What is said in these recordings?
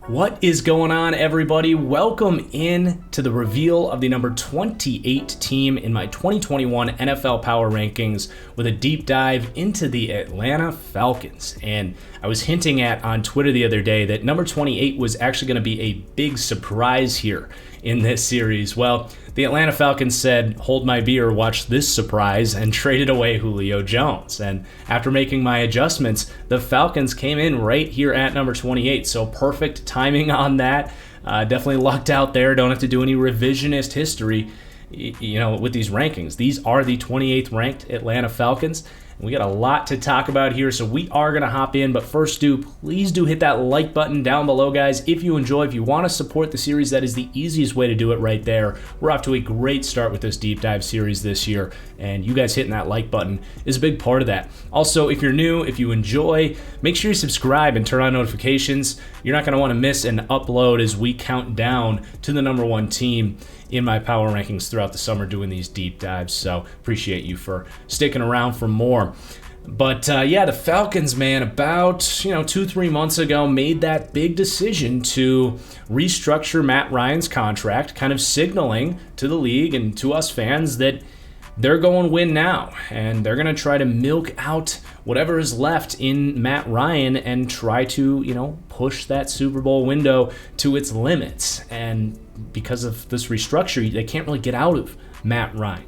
What is going on, everybody? Welcome in to the reveal of the number 28 team in my 2021 NFL Power Rankings with a deep dive into the Atlanta Falcons. And I was hinting at on Twitter the other day that number 28 was actually going to be a big surprise here in this series. Well, the Atlanta Falcons said, hold my beer, watch this surprise, and traded away Julio Jones. And after making my adjustments, the Falcons came in right here at number 28. So perfect timing on that. Definitely lucked out there. Don't have to do any revisionist history, with these rankings. These are the 28th ranked Atlanta Falcons. We got a lot to talk about here, so we are going to hop in. But first, please do hit that like button down below, guys. If you want to support the series, that is the easiest way to do it right there. We're off to a great start with this deep dive series this year, and you guys hitting that like button is a big part of that. Also, if you're new, if you enjoy, make sure you subscribe and turn on notifications. You're not going to want to miss an upload as we count down to the number one team in my power rankings throughout the summer doing these deep dives. So appreciate you for sticking around for more. But the Falcons, man, about 2-3 months ago made that big decision to restructure Matt Ryan's contract, kind of signaling to the league and to us fans that they're going win now, and they're going to try to milk out whatever is left in Matt Ryan and try to, push that Super Bowl window to its limits. And because of this restructure, they can't really get out of Matt Ryan.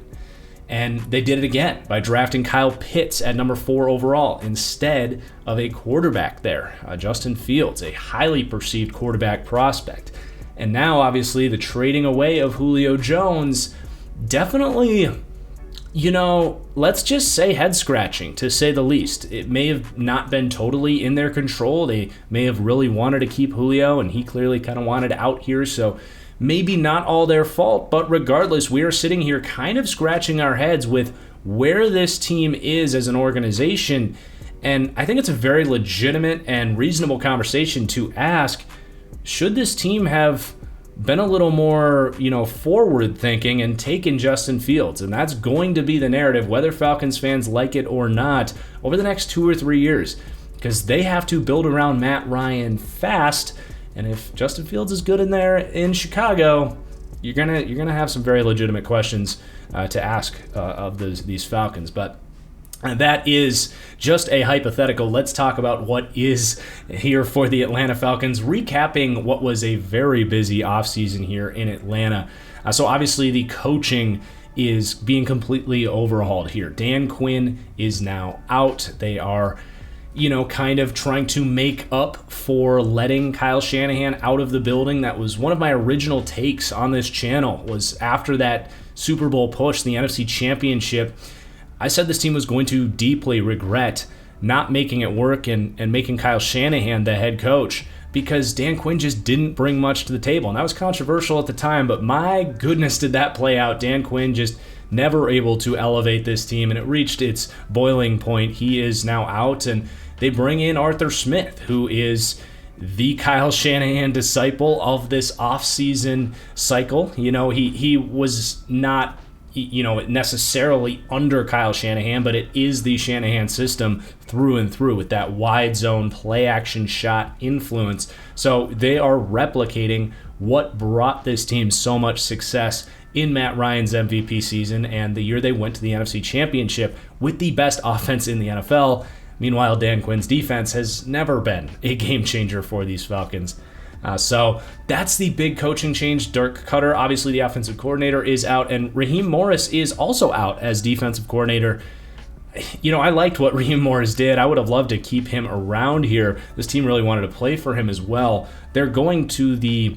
And they did it again by drafting Kyle Pitts at number 4 overall instead of a quarterback there, Justin Fields, a highly perceived quarterback prospect. And now, obviously, the trading away of Julio Jones definitely, let's just say head-scratching, to say the least. It may have not been totally in their control. They may have really wanted to keep Julio, and he clearly kind of wanted out here, so maybe not all their fault. But regardless, we are sitting here kind of scratching our heads with where this team is as an organization, and I think it's a very legitimate and reasonable conversation to ask, should this team have been a little more, forward thinking and taken Justin Fields? And that's going to be the narrative, whether Falcons fans like it or not, over the next 2 or 3 years, because they have to build around Matt Ryan fast. And if Justin Fields is good in there in Chicago, you're gonna have some very legitimate questions to ask of these Falcons. But that is just a hypothetical. Let's talk about what is here for the Atlanta Falcons, recapping what was a very busy offseason here in Atlanta. So obviously the coaching is being completely overhauled here. Dan Quinn is now out. They are kind of trying to make up for letting Kyle Shanahan out of the building. That was one of my original takes on this channel, was after that Super Bowl push, the NFC Championship. I said this team was going to deeply regret not making it work and making Kyle Shanahan the head coach, because Dan Quinn just didn't bring much to the table. And that was controversial at the time, but my goodness, did that play out. Dan Quinn just never able to elevate this team, and it reached its boiling point. He is now out, and they bring in Arthur Smith, who is the Kyle Shanahan disciple of this offseason cycle. He was not necessarily under Kyle Shanahan, but it is the Shanahan system through and through with that wide zone play action shot influence. So they are replicating what brought this team so much success in Matt Ryan's MVP season and the year they went to the NFC Championship with the best offense in the NFL. Meanwhile, Dan Quinn's defense has never been a game changer for these Falcons. So that's the big coaching change. Dirk Cutter, obviously the offensive coordinator, is out, and Raheem Morris is also out as defensive coordinator. I liked what Raheem Morris did. I would have loved to keep him around here. This team really wanted to play for him as well. They're going to the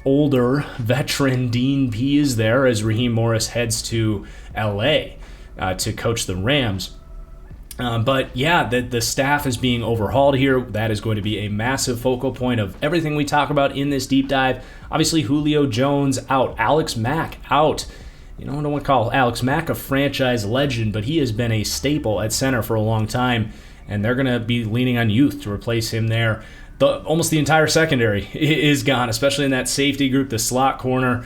older veteran Dean Pease there as Raheem Morris heads to LA to coach the Rams. But the staff is being overhauled here. That is going to be a massive focal point of everything we talk about in this deep dive. Obviously, Julio Jones out. Alex Mack out. I don't want to call Alex Mack a franchise legend, but he has been a staple at center for a long time, and they're going to be leaning on youth to replace him there. Almost the entire secondary is gone, especially in that safety group, the slot corner.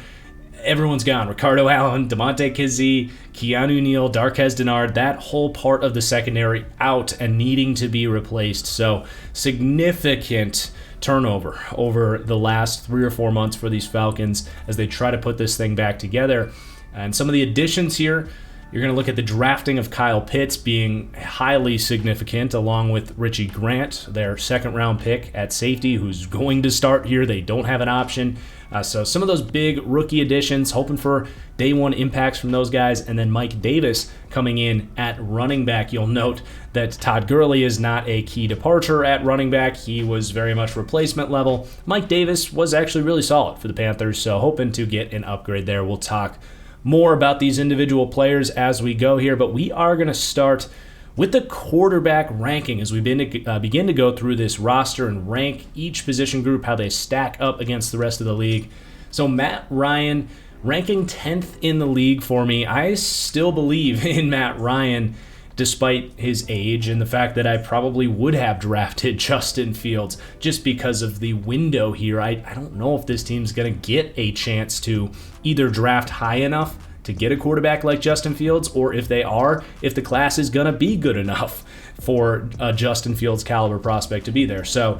everyone's gone. Ricardo Allen, DeMonte Keyz, Keanu Neal, Darqueze Dennard, that whole part of the secondary out and needing to be replaced. So significant turnover over the last 3 or 4 months for these Falcons as they try to put this thing back together. And some of the additions here, you're going to look at the drafting of Kyle Pitts being highly significant, along with Richie Grant, their second-round pick at safety, who's going to start here. They don't have an option. So some of those big rookie additions, hoping for day one impacts from those guys. And then Mike Davis coming in at running back. You'll note that Todd Gurley is not a key departure at running back. He was very much replacement level. Mike Davis was actually really solid for the Panthers, so hoping to get an upgrade there. We'll talk more about these individual players as we go here, but we are going to start with the quarterback ranking as we begin to go through this roster and rank each position group, how they stack up against the rest of the league. So Matt Ryan ranking 10th in the league for me. I still believe in Matt Ryan despite his age and the fact that I probably would have drafted Justin Fields just because of the window here. I don't know if this team's going to get a chance to either draft high enough to get a quarterback like Justin Fields, or if the class is going to be good enough for a Justin Fields caliber prospect to be there. So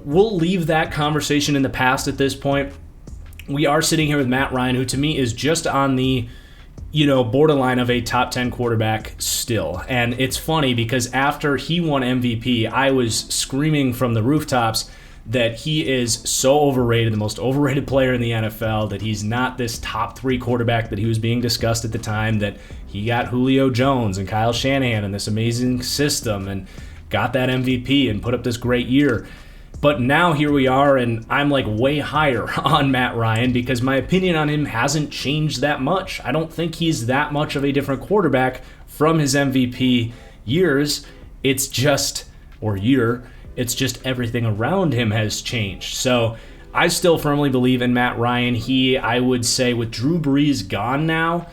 we'll leave that conversation in the past at this point. We are sitting here with Matt Ryan, who to me is just on the borderline of a top 10 quarterback still. And it's funny because after he won MVP, I was screaming from the rooftops that he is so overrated, the most overrated player in the NFL, that he's not this top 3 quarterback that he was being discussed at the time, that he got Julio Jones and Kyle Shanahan and this amazing system and got that MVP and put up this great year. But now here we are, and I'm like way higher on Matt Ryan because my opinion on him hasn't changed that much. I don't think he's that much of a different quarterback from his MVP years. It's just everything around him has changed. So I still firmly believe in Matt Ryan. I would say, with Drew Brees gone now,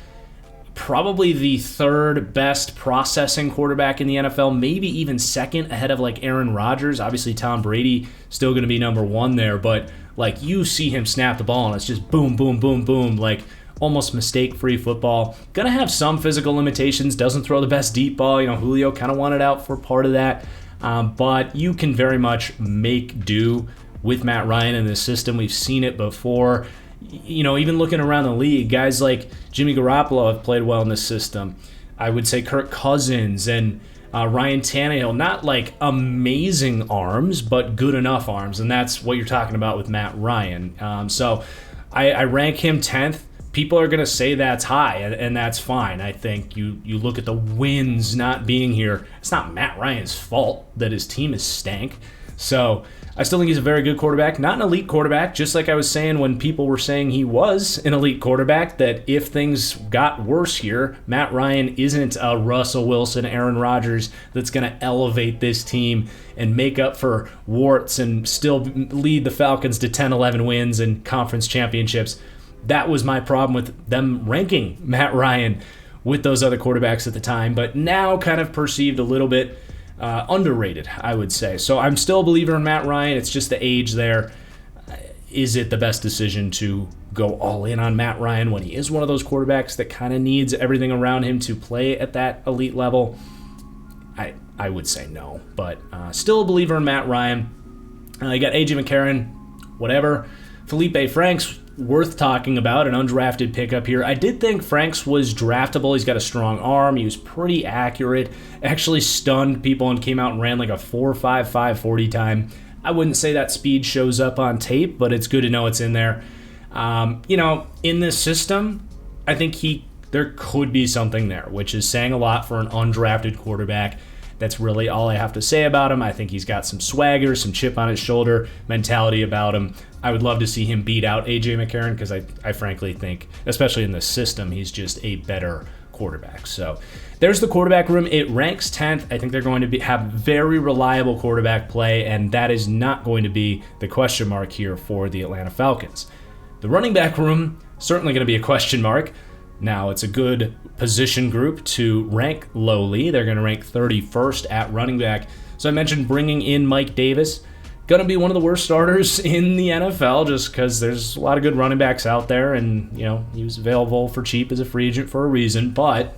probably the third best processing quarterback in the NFL, maybe even second ahead of like Aaron Rodgers. Obviously Tom Brady still going to be number 1 there, but like you see him snap the ball and it's just boom, boom, boom, boom, like almost mistake-free football. Gonna have some physical limitations, doesn't throw the best deep ball. Julio kind of wanted out for part of that, but you can very much make do with Matt Ryan in this system. We've seen it before. Even looking around the league, guys like Jimmy Garoppolo have played well in this system. I would say Kirk Cousins and Ryan Tannehill, not like amazing arms, but good enough arms, and that's what you're talking about with Matt Ryan. So I rank him 10th. People are going to say that's high, and that's fine. I think you look at the wins not being here. It's not Matt Ryan's fault that his team is stank. So I still think he's a very good quarterback, not an elite quarterback, just like I was saying when people were saying he was an elite quarterback, that if things got worse here, Matt Ryan isn't a Russell Wilson, Aaron Rodgers that's going to elevate this team and make up for warts and still lead the Falcons to 10, 11 wins and conference championships. That was my problem with them ranking Matt Ryan with those other quarterbacks at the time, but now kind of perceived a little bit underrated, I would say. So I'm still a believer in Matt Ryan. It's just the age there. Is it the best decision to go all in on Matt Ryan when he is one of those quarterbacks that kind of needs everything around him to play at that elite level? I would say no, but still a believer in Matt Ryan. You got A.J. McCarron, whatever. Felipe Franks, worth talking about, an undrafted pickup here. I did think Franks was draftable. He's got a strong arm. He was pretty accurate. Actually stunned people and came out and ran like a 4.55 40 time. I wouldn't say that speed shows up on tape, but it's good to know it's in there. In this system, I think there could be something there, which is saying a lot for an undrafted quarterback. That's really all I have to say about him. I think he's got some swagger, some chip on his shoulder mentality about him. I would love to see him beat out A.J. McCarron because I frankly think, especially in this system, he's just a better quarterback. So there's the quarterback room. It ranks 10th. I think they're going to have very reliable quarterback play, and that is not going to be the question mark here for the Atlanta Falcons. The running back room, certainly going to be a question mark. Now, it's a good position group to rank lowly. They're going to rank 31st at running back. So I mentioned bringing in Mike Davis. going to be one of the worst starters in the NFL just because there's a lot of good running backs out there, and, he was available for cheap as a free agent for a reason, but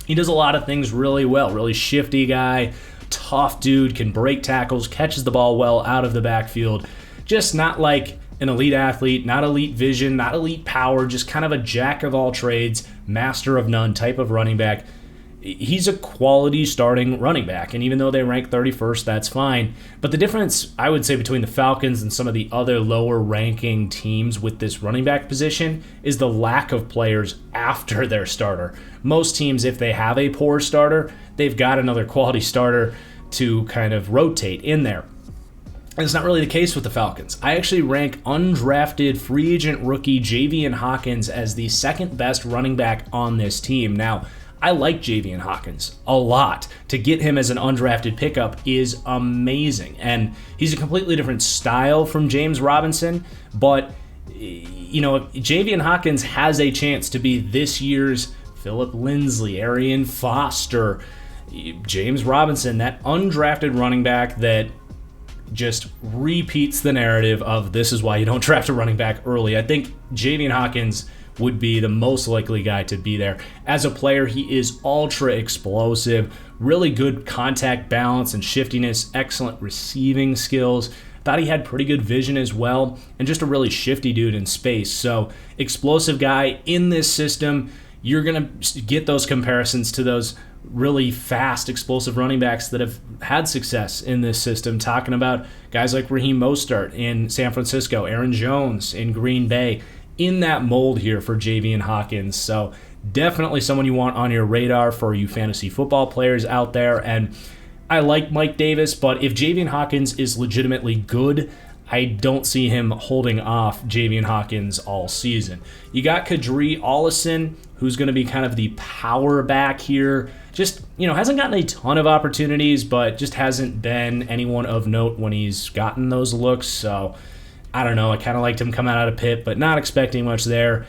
he does a lot of things really well. Really shifty guy, tough dude, can break tackles, catches the ball well out of the backfield. Just not like an elite athlete, not elite vision, not elite power, just kind of a jack of all trades, master of none type of running back. He's a quality starting running back, and even though they rank 31st, that's fine. But the difference, I would say, between the Falcons and some of the other lower-ranking teams with this running back position is the lack of players after their starter. Most teams, if they have a poor starter, they've got another quality starter to kind of rotate in there. And it's not really the case with the Falcons. I actually rank undrafted free agent rookie Javian Hawkins as the second best running back on this team. Now, I like Javian Hawkins a lot. To get him as an undrafted pickup is amazing. And he's a completely different style from James Robinson, but Javian Hawkins has a chance to be this year's Phillip Lindsay, Arian Foster, James Robinson, that undrafted running back that just repeats the narrative of this is why you don't draft a running back early. I think Javian Hawkins would be the most likely guy to be there. As a player, he is ultra explosive, really good contact balance and shiftiness, excellent receiving skills. Thought he had pretty good vision as well, and just a really shifty dude in space. So, explosive guy in this system. You're going to get those comparisons to those really fast, explosive running backs that have had success in this system, talking about guys like Raheem Mostert in San Francisco, Aaron Jones in Green Bay, in that mold here for Javian Hawkins. So definitely someone you want on your radar for you fantasy football players out there. And I like Mike Davis, but if Javian Hawkins is legitimately good, I don't see him holding off Javian Hawkins all season. You got Kadri Ollison, who's going to be kind of the power back here. Just, hasn't gotten a ton of opportunities, but just hasn't been anyone of note when he's gotten those looks. So I don't know. I kind of liked him coming out of Pitt, but not expecting much there.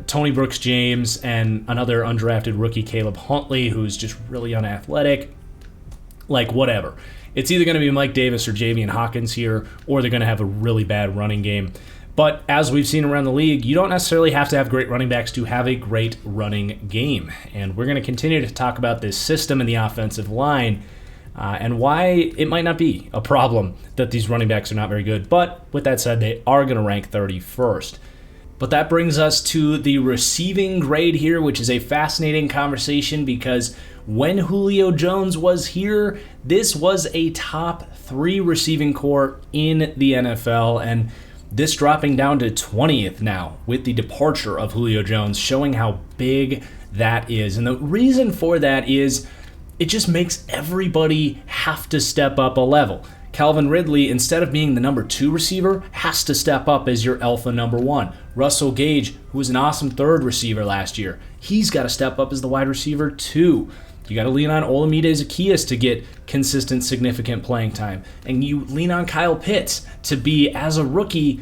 Tony Brooks-James and another undrafted rookie, Caleb Huntley, who's just really unathletic. Like, whatever. It's either going to be Mike Davis or Javian Hawkins here, or they're going to have a really bad running game. But as we've seen around the league, you don't necessarily have to have great running backs to have a great running game. And we're going to continue to talk about this system in the offensive line and why it might not be a problem that these running backs are not very good. But with that said, they are going to rank 31st. But that brings us to the receiving grade here, which is a fascinating conversation because when Julio Jones was here, this was a top 3 receiving core in the NFL, and this dropping down to 20th now with the departure of Julio Jones, showing how big that is. And the reason for that is it just makes everybody have to step up a level. Calvin Ridley, instead of being the number 2 receiver, has to step up as your alpha number 1. Russell Gage, who was an awesome 3rd receiver last year, he's got to step up as the wide receiver 2. You got to lean on Olamide Zaccheaus to get consistent, significant playing time. And you lean on Kyle Pitts to be, as a rookie,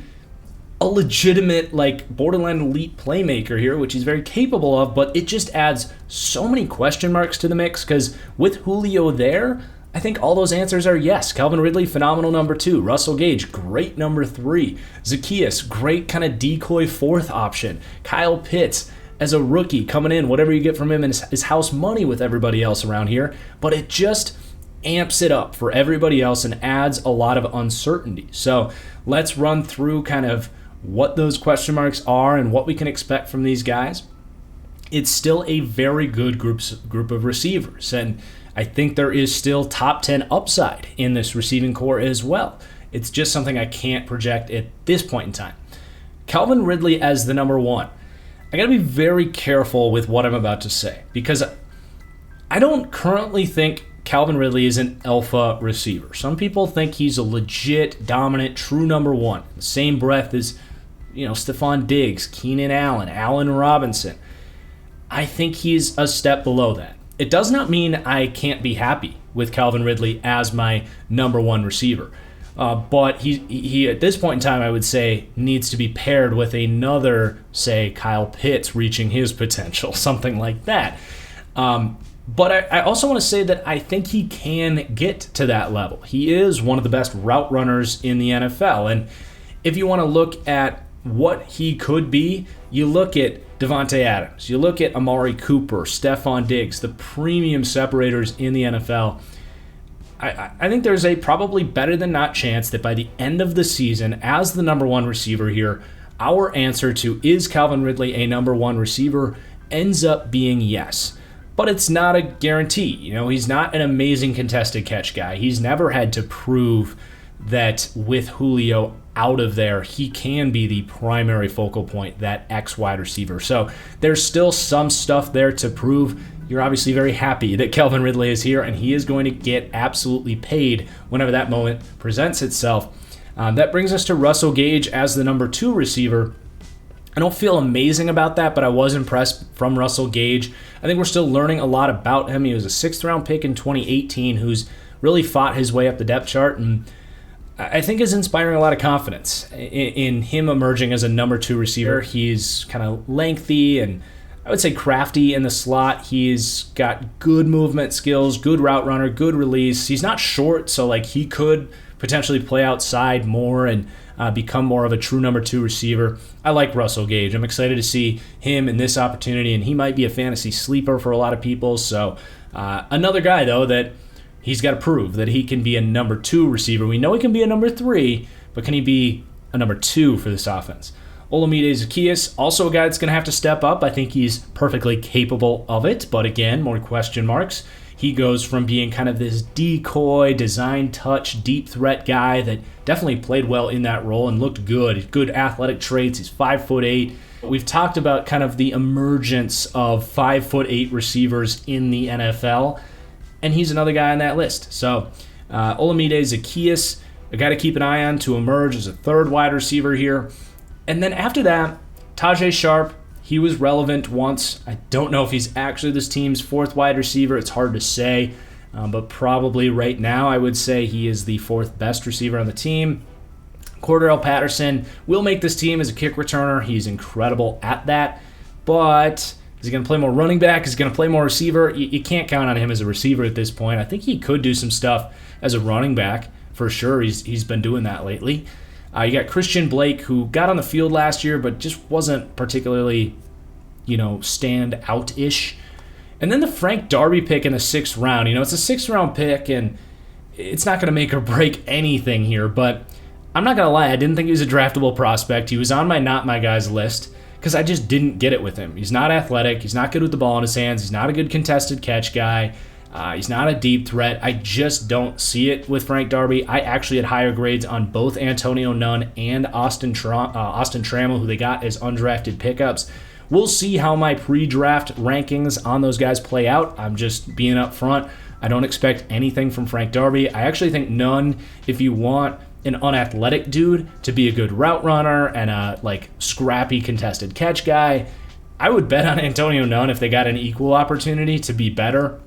a legitimate, borderline elite playmaker here, which he's very capable of, but it just adds so many question marks to the mix because with Julio there, I think all those answers are yes. Calvin Ridley, phenomenal number 2. Russell Gage, great number 3. Zaccheaus, great kind of decoy 4th option. Kyle Pitts, as a rookie, coming in, whatever you get from him is house money with everybody else around here. But it just amps it up for everybody else and adds a lot of uncertainty. So let's run through kind of what those question marks are and what we can expect from these guys. It's still a very good group of receivers, and I think there is still top 10 upside in this receiving core as well. It's just something I can't project at this point in time. Calvin Ridley as the number 1. I got to be very careful with what I'm about to say because I don't currently think Calvin Ridley is an alpha receiver. Some people think he's a legit, dominant, true number 1. The same breath as, Stephon Diggs, Keenan Allen, Allen Robinson. I think he's a step below that. It does not mean I can't be happy with Calvin Ridley as my number 1 receiver. But he at this point in time, I would say, needs to be paired with another, say, Kyle Pitts reaching his potential, something like that. But I also want to say that I think he can get to that level. He is one of the best route runners in the NFL. And if you want to look at what he could be, you look at Devontae Adams, you look at Amari Cooper, Stephon Diggs, the premium separators in the NFL. I think there's a probably better than not chance that by the end of the season, as the number one receiver here, our answer to is Calvin Ridley a number one receiver ends up being yes. But it's not a guarantee. He's not an amazing contested catch guy. He's never had to prove that with Julio out of there, he can be the primary focal point, that X wide receiver. So there's still some stuff there to prove. You're obviously very happy that Calvin Ridley is here, and he is going to get absolutely paid whenever that moment presents itself. That brings us to Russell Gage as the number two receiver. I don't feel amazing about that, but I was impressed from Russell Gage. I think we're still learning a lot about him. He was a sixth-round pick in 2018 who's really fought his way up the depth chart, and I think is inspiring a lot of confidence in him emerging as a number two receiver. He's kind of lengthy and I would say crafty in the slot. He's got good movement skills, good route runner, good release. He's not short, so he could potentially play outside more and become more of a true number two receiver. I like Russell Gage. I'm excited to see him in this opportunity, and he might be a fantasy sleeper for a lot of people. So another guy, though, that he's got to prove that he can be a number two receiver. We know he can be a number three, but can he be a number two for this offense? Olamide Zaccheaus, also a guy that's going to have to step up. I think he's perfectly capable of it, but again, more question marks. He goes from being kind of this decoy, design touch, deep threat guy that definitely played well in that role and looked good athletic traits. He's 5'8". We've talked about kind of the emergence of 5'8" receivers in the NFL, and he's another guy on that list. So Olamide Zaccheaus, a guy to keep an eye on to emerge as a third wide receiver here. And then after that, Tajay Sharp, he was relevant once. I don't know if he's actually this team's fourth wide receiver. It's hard to say, but probably right now I would say he is the fourth best receiver on the team. Cordarrelle Patterson will make this team as a kick returner. He's incredible at that, but is he going to play more running back? Is he going to play more receiver? You can't count on him as a receiver at this point. I think he could do some stuff as a running back for sure. He's been doing that lately. You got Christian Blake, who got on the field last year, but just wasn't particularly, stand out-ish. And then the Frank Darby pick in the sixth round. It's a sixth-round pick, and it's not going to make or break anything here. But I'm not going to lie, I didn't think he was a draftable prospect. He was on my not my guys list because I just didn't get it with him. He's not athletic. He's not good with the ball in his hands. He's not a good contested catch guy. He's not a deep threat. I just don't see it with Frank Darby. I actually had higher grades on both Antonio Nunn and Austin Trammell, who they got as undrafted pickups. We'll see how my pre-draft rankings on those guys play out. I'm just being up front. I don't expect anything from Frank Darby. I actually think Nunn, if you want an unathletic dude to be a good route runner and a scrappy contested catch guy, I would bet on Antonio Nunn if they got an equal opportunity to be better.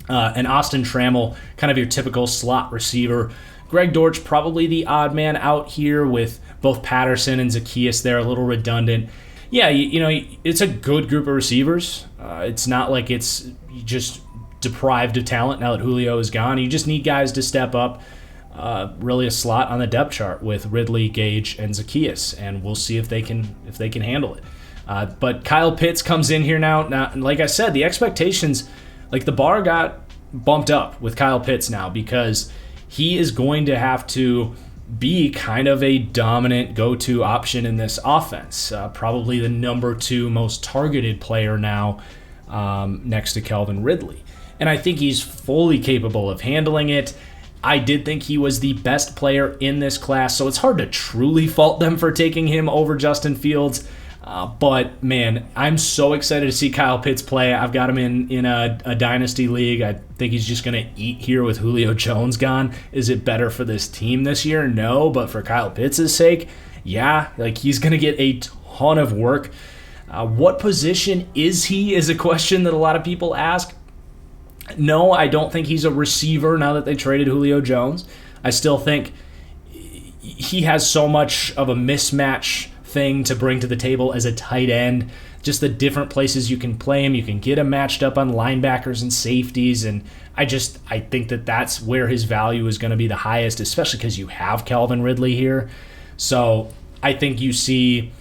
And Austin Trammell, kind of your typical slot receiver. Greg Dortch, probably the odd man out here with both Patterson and Zaccheaus there, a little redundant. Yeah, it's a good group of receivers. It's not like it's just deprived of talent now that Julio is gone. You just need guys to step up. Really a slot on the depth chart with Ridley, Gage, and Zaccheaus, and we'll see if they can handle it. But Kyle Pitts comes in here now. Now, like I said, the expectations, the bar got bumped up with Kyle Pitts now because he is going to have to be kind of a dominant go-to option in this offense. Probably the number two most targeted player now next to Calvin Ridley. And I think he's fully capable of handling it. I did think he was the best player in this class, so it's hard to truly fault them for taking him over Justin Fields. But, man, I'm so excited to see Kyle Pitts play. I've got him in a dynasty league. I think he's just going to eat here with Julio Jones gone. Is it better for this team this year? No, but for Kyle Pitts' sake, yeah, he's going to get a ton of work. What position is he is a question that a lot of people ask. No, I don't think he's a receiver now that they traded Julio Jones. I still think he has so much of a mismatch thing to bring to the table as a tight end. just the different places you can play him. You can get him matched up on linebackers and safeties, and I think that that's where his value is going to be the highest, especially because you have Calvin Ridley here. So I think you see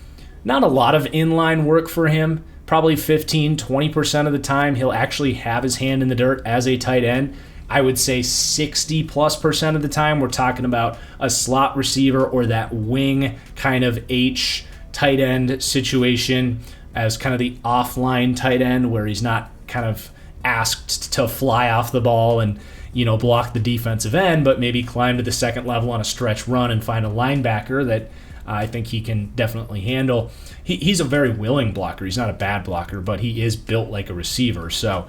not a lot of inline work for him. Probably 15-20% of the time he'll actually have his hand in the dirt as a tight end. I would say 60+% of the time we're talking about a slot receiver or that wing kind of H tight end situation as kind of the offline tight end where he's not kind of asked to fly off the ball and block the defensive end, but maybe climb to the second level on a stretch run and find a linebacker that I think he can definitely handle. He's a very willing blocker. He's not a bad blocker, but he is built like a receiver. So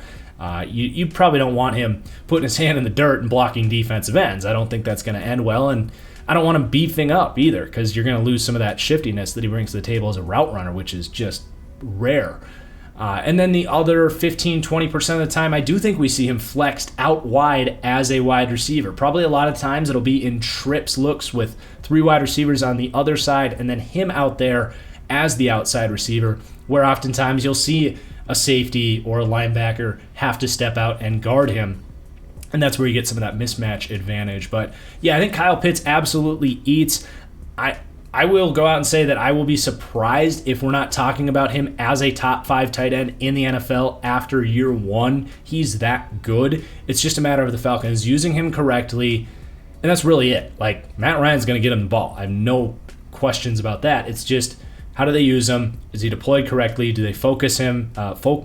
you probably don't want him putting his hand in the dirt and blocking defensive ends. I don't think that's going to end well, and I don't want him beefing up either because you're going to lose some of that shiftiness that he brings to the table as a route runner, which is just rare. And then the other 15-20% of the time, I do think we see him flexed out wide as a wide receiver. Probably a lot of times it'll be in trips looks with 3 wide receivers on the other side and then him out there as the outside receiver, where oftentimes you'll see a safety or a linebacker have to step out and guard him. And that's where you get some of that mismatch advantage. But yeah, I think Kyle Pitts absolutely eats. I will go out and say that I will be surprised if we're not talking about him as a top 5 tight end in the NFL after year 1. He's that good. It's just a matter of the Falcons using him correctly, and that's really it. Like, Matt Ryan's going to get him the ball. I have no questions about that. It's just, how do they use him? Is he deployed correctly? Do they focus him,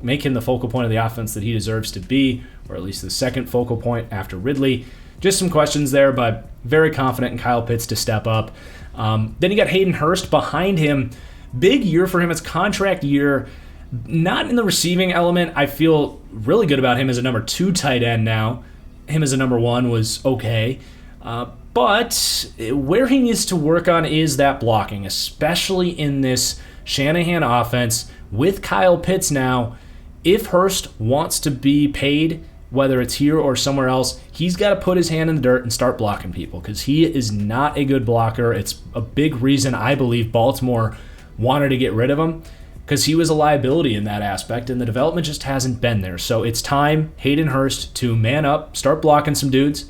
make him the focal point of the offense that he deserves to be, or at least the second focal point after Ridley? Just some questions there, but very confident in Kyle Pitts to step up. Then you got Hayden Hurst behind him. Big year for him. It's contract year. Not in the receiving element. I feel really good about him as a number 2 tight end now. Him as a number 1 was okay. But where he needs to work on is that blocking, especially in this Shanahan offense with Kyle Pitts now. If Hurst wants to be paid, whether it's here or somewhere else, he's got to put his hand in the dirt and start blocking people because he is not a good blocker. It's a big reason I believe Baltimore wanted to get rid of him because he was a liability in that aspect, and the development just hasn't been there. So it's time, Hayden Hurst, to man up, start blocking some dudes.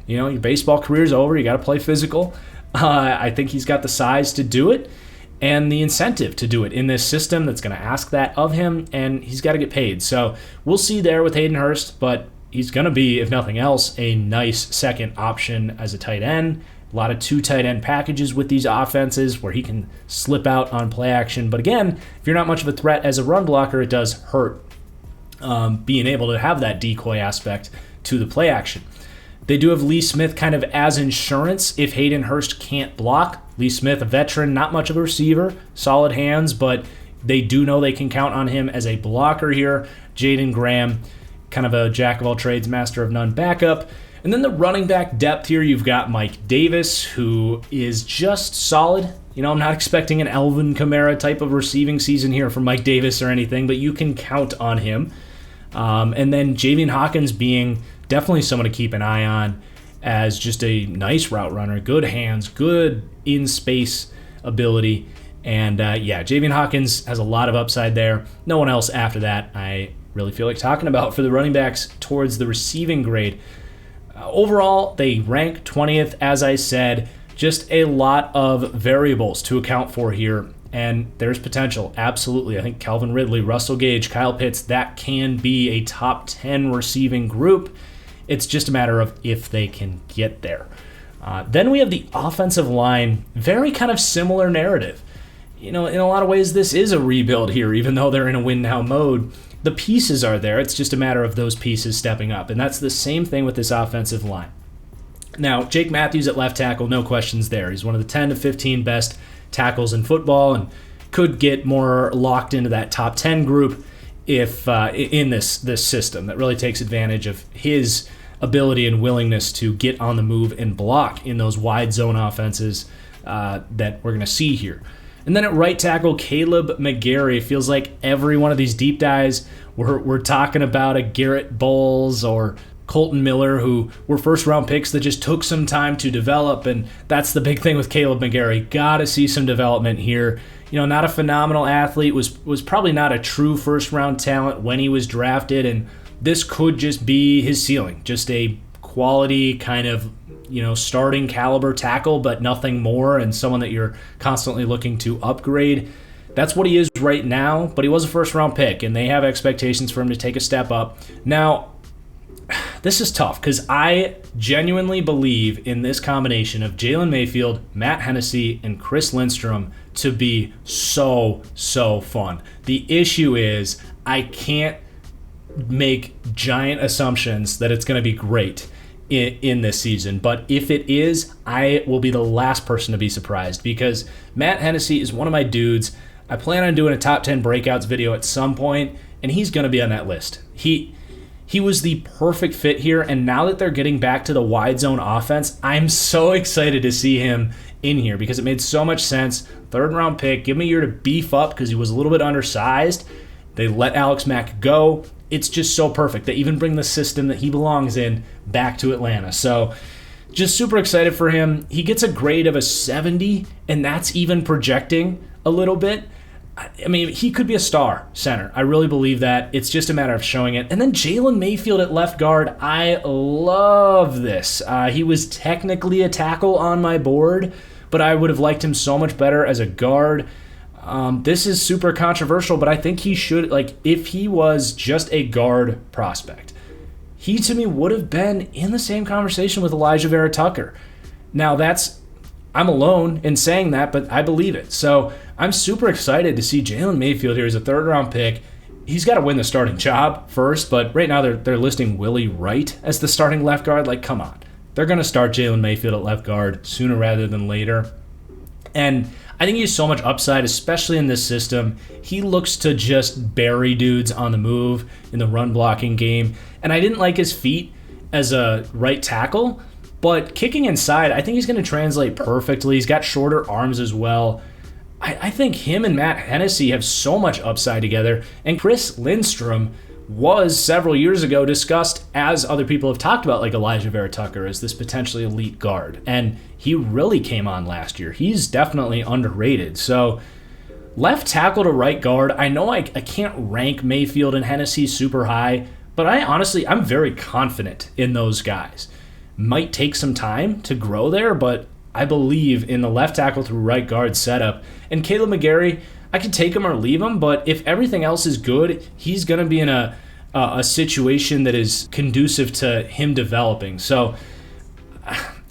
Your baseball career's over. You got to play physical. I think he's got the size to do it and the incentive to do it in this system that's going to ask that of him, and he's got to get paid. So we'll see there with Hayden Hurst, but he's going to be, if nothing else, a nice second option as a tight end. A lot of 2 tight end packages with these offenses where he can slip out on play action. But again, if you're not much of a threat as a run blocker, it does hurt being able to have that decoy aspect to the play action. They do have Lee Smith kind of as insurance if Hayden Hurst can't block. Lee Smith, a veteran, not much of a receiver, solid hands, but they do know they can count on him as a blocker here. Jaden Graham, kind of a jack-of-all-trades, master-of-none backup. And then the running back depth here, you've got Mike Davis, who is just solid. I'm not expecting an Alvin Kamara type of receiving season here from Mike Davis or anything, but you can count on him. And then Javian Hawkins being definitely someone to keep an eye on as just a nice route runner, good hands, good in-space ability. And Javian Hawkins has a lot of upside there. No one else after that I really feel like talking about for the running backs towards the receiving grade. Overall, they rank 20th, as I said. Just a lot of variables to account for here, and there's potential, absolutely. I think Calvin Ridley, Russell Gage, Kyle Pitts, that can be a top 10 receiving group. It's just a matter of if they can get there. Then we have the offensive line, very kind of similar narrative. In a lot of ways, this is a rebuild here, even though they're in a win-now mode. The pieces are there. It's just a matter of those pieces stepping up, and that's the same thing with this offensive line. Now, Jake Matthews at left tackle, no questions there. He's one of the 10 to 15 best tackles in football and could get more locked into that top 10 group if in this system that really takes advantage of his ability and willingness to get on the move and block in those wide zone offenses that we're going to see here. And then at right tackle, Caleb McGarry. Feels like every one of these deep dives, we're talking about a Garrett Bowles or Colton Miller, who were first-round picks that just took some time to develop, and that's the big thing with Caleb McGarry. Got to see some development here. not a phenomenal athlete, was probably not a true first-round talent when he was drafted, and this could just be his ceiling, just a quality kind of, starting caliber tackle, but nothing more, and someone that you're constantly looking to upgrade. That's what he is right now, but he was a first-round pick, and they have expectations for him to take a step up. Now, this is tough because I genuinely believe in this combination of Jalen Mayfield, Matt Hennessy, and Chris Lindstrom to be so fun. The issue is I can't make giant assumptions that it's going to be great in this season, but if it is, I will be the last person to be surprised because Matt Hennessy is one of my dudes. I plan on doing a top 10 breakouts video at some point, and he's going to be on that list. He was the perfect fit here, and now that they're getting back to the wide zone offense, I'm so excited to see him in here because it made so much sense. Third-round pick, give him a year to beef up because he was a little bit undersized. They let Alex Mack go. It's just so perfect. They even bring the system that he belongs in back to Atlanta. So just super excited for him. He gets a grade of a 70, and that's even projecting a little bit. I mean, he could be a star center. I really believe that. It's just a matter of showing it. And then Jalen Mayfield at left guard. I love this. He was technically a tackle on my board, but I would have liked him so much better as a guard. This is super controversial, but I think he should, if he was just a guard prospect, he to me would have been in the same conversation with Elijah Vera Tucker. Now I'm alone in saying that, but I believe it. So I'm super excited to see Jalen Mayfield here as a third-round pick. He's got to win the starting job first, but right now they're listing Willie Wright as the starting left guard. Come on. They're going to start Jalen Mayfield at left guard sooner rather than later. And I think he has so much upside, especially in this system. He looks to just bury dudes on the move in the run-blocking game. And I didn't like his feet as a right tackle, but kicking inside, I think he's going to translate perfectly. He's got shorter arms as well. I think him and Matt Hennessy have so much upside together. And Chris Lindstrom was several years ago discussed, as other people have talked about, like Elijah Vera Tucker, as this potentially elite guard. And he really came on last year. He's definitely underrated. So left tackle to right guard, I know I can't rank Mayfield and Hennessy super high, but I'm very confident in those guys. Might take some time to grow there, but I believe in the left tackle through right guard setup. And Caleb McGarry, I can take him or leave him, but if everything else is good, he's going to be in a situation that is conducive to him developing. So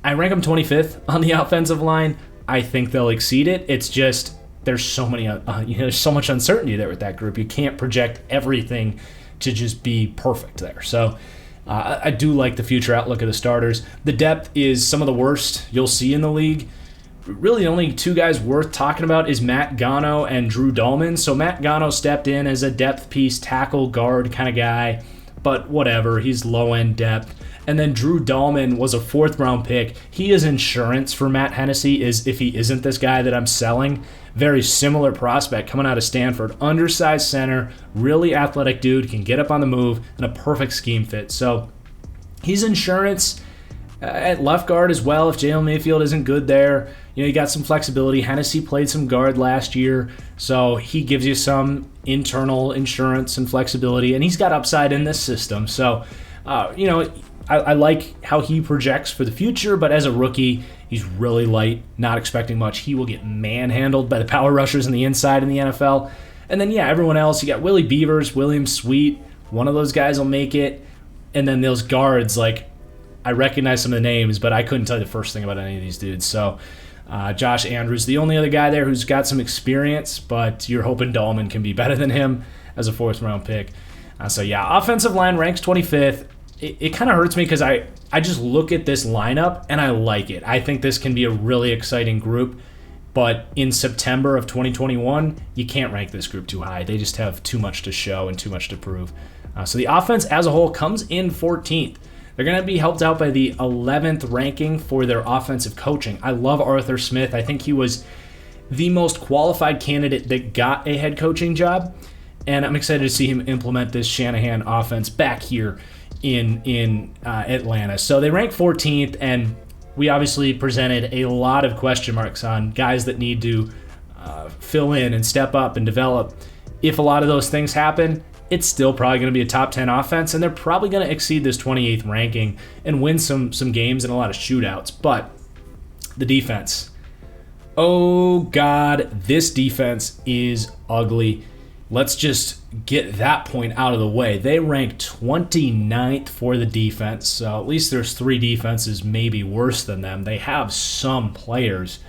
I rank him 25th on the offensive line. I think they'll exceed it. It's just there's so many, there's so much uncertainty there with that group. You can't project everything to just be perfect there. So I do like the future outlook of the starters. The depth is some of the worst you'll see in the league. Really, the only two guys worth talking about is Matt Gano and Drew Dahlman. So Matt Gano stepped in as a depth piece, tackle, guard kind of guy, but whatever, he's low-end depth. And then Drew Dahlman was a fourth-round pick. He is insurance for Matt Hennessy, if he isn't this guy that I'm selling. Very similar prospect coming out of Stanford. Undersized center, really athletic dude, can get up on the move, and a perfect scheme fit. So he's insurance at left guard as well if Jalen Mayfield isn't good there. You got some flexibility. Hennessy played some guard last year, so he gives you some internal insurance and flexibility, and he's got upside in this system. So, I like how he projects for the future, but as a rookie, he's really light, not expecting much. He will get manhandled by the power rushers on the inside in the NFL. And then, everyone else, you got Willie Beavers, William Sweet. One of those guys will make it. And then those guards, I recognize some of the names, but I couldn't tell you the first thing about any of these dudes. So Josh Andrews, the only other guy there who's got some experience, but you're hoping Dahlman can be better than him as a fourth-round pick. Offensive line ranks 25th. It kind of hurts me because I just look at this lineup and I like it. I think this can be a really exciting group, but in September of 2021, you can't rank this group too high. They just have too much to show and too much to prove. So the offense as a whole comes in 14th. They're going to be helped out by the 11th ranking for their offensive coaching. I love Arthur Smith. I think he was the most qualified candidate that got a head coaching job, and I'm excited to see him implement this Shanahan offense back here in Atlanta. So they rank 14th, and we obviously presented a lot of question marks on guys that need to fill in and step up and develop. If a lot of those things happen, it's still probably going to be a top 10 offense, and they're probably going to exceed this 28th ranking and win some games and a lot of shootouts. But the defense, oh God, this defense is ugly. Let's just get that point out of the way. They rank 29th for the defense, so at least there's 3 defenses maybe worse than them. They have some players,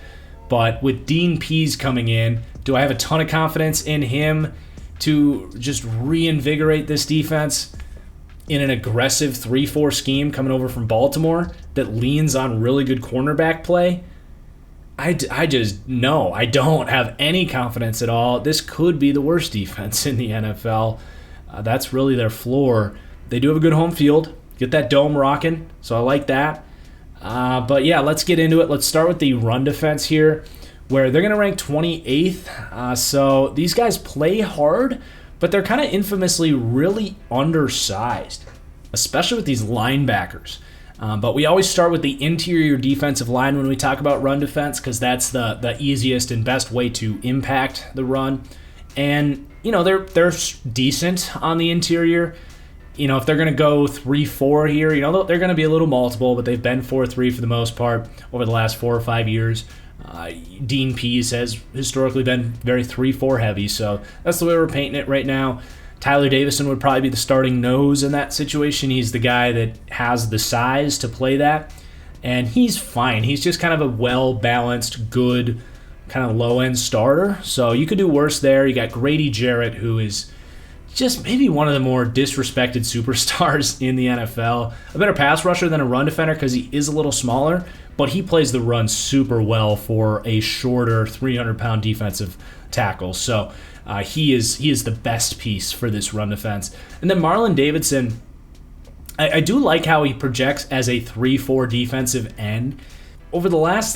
but with Dean Pease coming in, do I have a ton of confidence in him to just reinvigorate this defense in an aggressive 3-4 scheme coming over from Baltimore that leans on really good cornerback play? I just, no, I don't have any confidence at all. This could be the worst defense in the NFL. That's really their floor. They do have a good home field. Get that dome rocking, so I like that. But yeah, let's get into it. Let's start with the run defense here, where they're going to rank 28th. So these guys play hard, but they're kind of infamously really undersized, especially with these linebackers. But we always start with the interior defensive line when we talk about run defense, because that's the easiest and best way to impact the run. And, you know, they're decent on the interior. You know, if they're going to go 3-4 here, you know, they're going to be a little multiple, but they've been 4-3 for the most part over the last 4 or 5 years. Dean Pease has historically been very 3-4 heavy, so that's the way we're painting it right now. Tyler Davison would probably be the starting nose in that situation. He's the guy that has the size to play that, and he's fine. He's just kind of a well-balanced, good, kind of low-end starter, so you could do worse there. You got Grady Jarrett, who is just maybe one of the more disrespected superstars in the NFL. A better pass rusher than a run defender because he is a little smaller, but he plays the run super well for a shorter 300-pound defensive tackle. So he is the best piece for this run defense. And then Marlon Davidson, I do like how he projects as a 3-4 defensive end. Over the last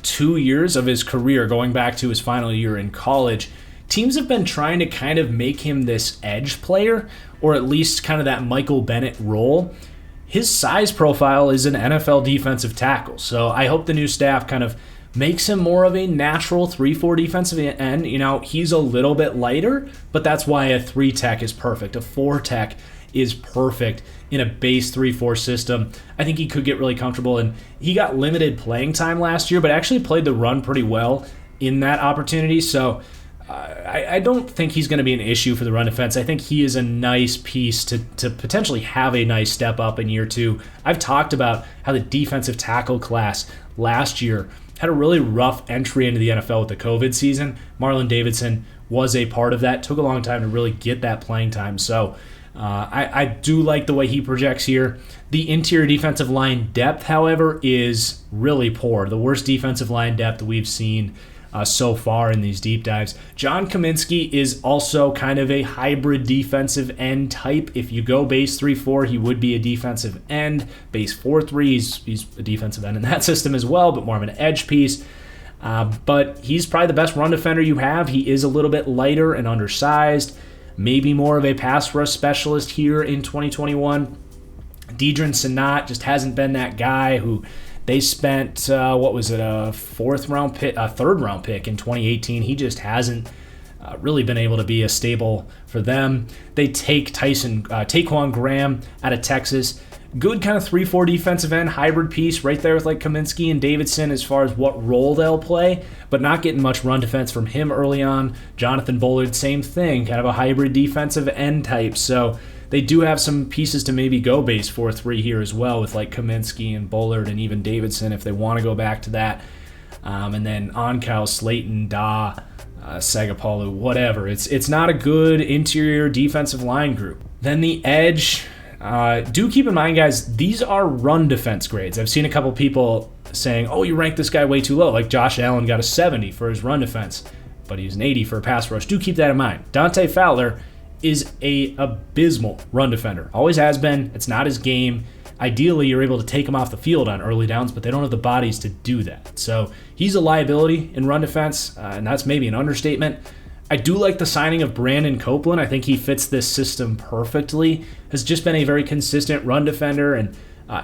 2 years of his career, going back to his final year in college, teams have been trying to kind of make him this edge player, or at least kind of that Michael Bennett role. His size profile is an NFL defensive tackle, so I hope the new staff kind of makes him more of a natural 3-4 defensive end. You know, he's a little bit lighter, but that's why a 3-tech is perfect. A 4-tech is perfect in a base 3-4 system. I think he could get really comfortable, and he got limited playing time last year, but actually played the run pretty well in that opportunity, so I don't think he's going to be an issue for the run defense. I think he is a nice piece to potentially have a nice step up in year 2. I've talked about how the defensive tackle class last year had a really rough entry into the NFL with the COVID season. Marlon Davidson was a part of that. Took a long time to really get that playing time. So I do like the way he projects here. The interior defensive line depth, however, is really poor. The worst defensive line depth we've seen so far in these deep dives. John Kaminsky is also kind of a hybrid defensive end type. If you go base 3-4, he would be a defensive end. Base 4-3, he's a defensive end in that system as well, but more of an edge piece. But he's probably the best run defender you have. He is a little bit lighter and undersized. Maybe more of a pass rush specialist here in 2021. Deidrin Senat just hasn't been that guy who they spent, a third round pick in 2018. He just hasn't really been able to be a stable for them. They take Taquan Graham out of Texas. Good kind of 3-4 defensive end, hybrid piece right there with Kaminsky and Davidson as far as what role they'll play, but not getting much run defense from him early on. Jonathan Bullard, same thing, kind of a hybrid defensive end type. So they do have some pieces to maybe go base 4-3 here as well with Kaminsky and Bullard and even Davidson if they want to go back to that. And then Onkow, Slayton, Sagapolu, whatever. It's not a good interior defensive line group. Then the edge, do keep in mind, guys, these are run defense grades. I've seen a couple people saying, oh, you ranked this guy way too low. Like Josh Allen got a 70 for his run defense, but he's an 80 for a pass rush. Do keep that in mind. Dante Fowler is a abysmal run defender. Always has been. It's not his game. Ideally, you're able to take him off the field on early downs, but they don't have the bodies to do that. So he's a liability in run defense, and that's maybe an understatement. I do like the signing of Brandon Copeland. I think he fits this system perfectly. Has just been a very consistent run defender, and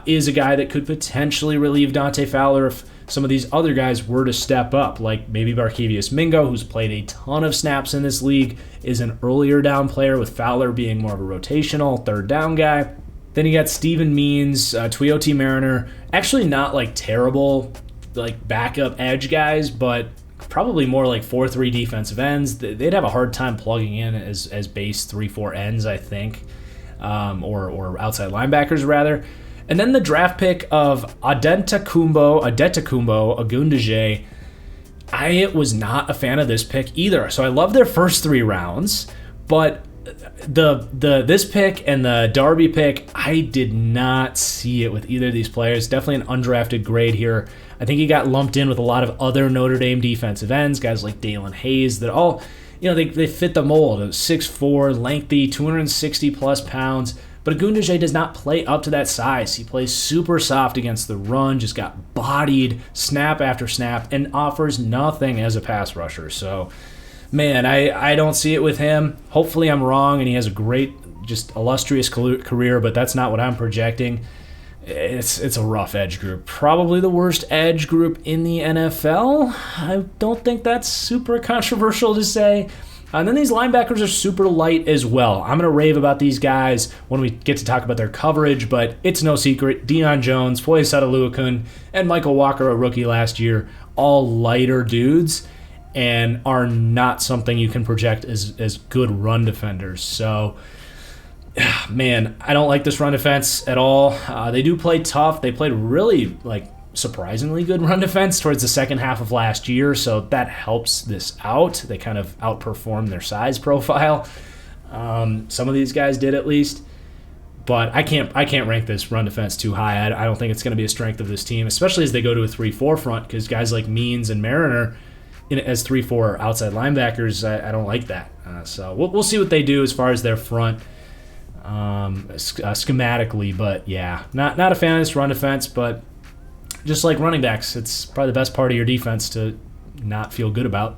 is a guy that could potentially relieve Dante Fowler if some of these other guys were to step up, like maybe Barkevious Mingo, who's played a ton of snaps in this league, is an earlier down player, with Fowler being more of a rotational third down guy. Then you got Steven Means, Tuioti Mariner, actually not like terrible like backup edge guys, but probably more like 4-3 defensive ends. They'd have a hard time plugging in as base 3-4 ends, I think, or outside linebackers rather. And then the draft pick of Adetokunbo Ogundeje, I was not a fan of this pick either. So I love their first 3 rounds, but this pick and the Darby pick, I did not see it with either of these players. Definitely an undrafted grade here. I think he got lumped in with a lot of other Notre Dame defensive ends, guys like Dalen Hayes, that all, they fit the mold. 6'4", lengthy, 260 plus pounds. But Ogundeje does not play up to that size. He plays super soft against the run, just got bodied snap after snap, and offers nothing as a pass rusher. So, man, I don't see it with him. Hopefully I'm wrong and he has a great, just illustrious career, but that's not what I'm projecting. It's a rough edge group. Probably the worst edge group in the NFL. I don't think that's super controversial to say. And then these linebackers are super light as well. I'm going to rave about these guys when we get to talk about their coverage, but it's no secret. Deion Jones, Foye Sadaluakun, and Michael Walker, a rookie last year, all lighter dudes and are not something you can project as good run defenders. So, man, I don't like this run defense at all. They do play tough. They played really, surprisingly good run defense towards the second half of last year, so that helps this out. They kind of outperformed their size profile. Some of these guys did, at least, but I can't rank this run defense too high. I don't think it's going to be a strength of this team, especially as they go to a 3-4 front, because guys like Means and Mariner as 3-4 outside linebackers, I don't like that. So we'll see what they do as far as their front schematically, but yeah, not a fan of this run defense, but just like running backs, it's probably the best part of your defense to not feel good about.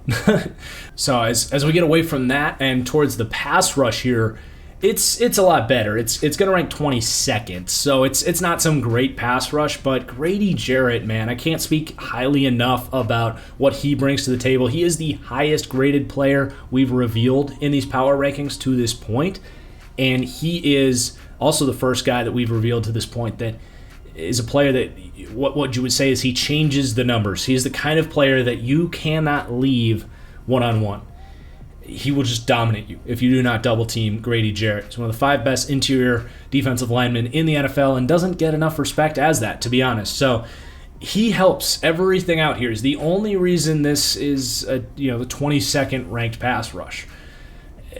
So as we get away from that and towards the pass rush here, it's a lot better. It's going to rank 22nd, so it's not some great pass rush, but Grady Jarrett, man, I can't speak highly enough about what he brings to the table. He is the highest graded player we've revealed in these power rankings to this point, and he is also the first guy that we've revealed to this point that is a player that what you would say is he changes the numbers. He's the kind of player that you cannot leave one-on-one. He will just dominate you if you do not double team Grady Jarrett. He's one of the 5 best interior defensive linemen in the NFL and doesn't get enough respect as that, to be honest. So he helps everything out here. Is the only reason this is the 22nd ranked pass rush,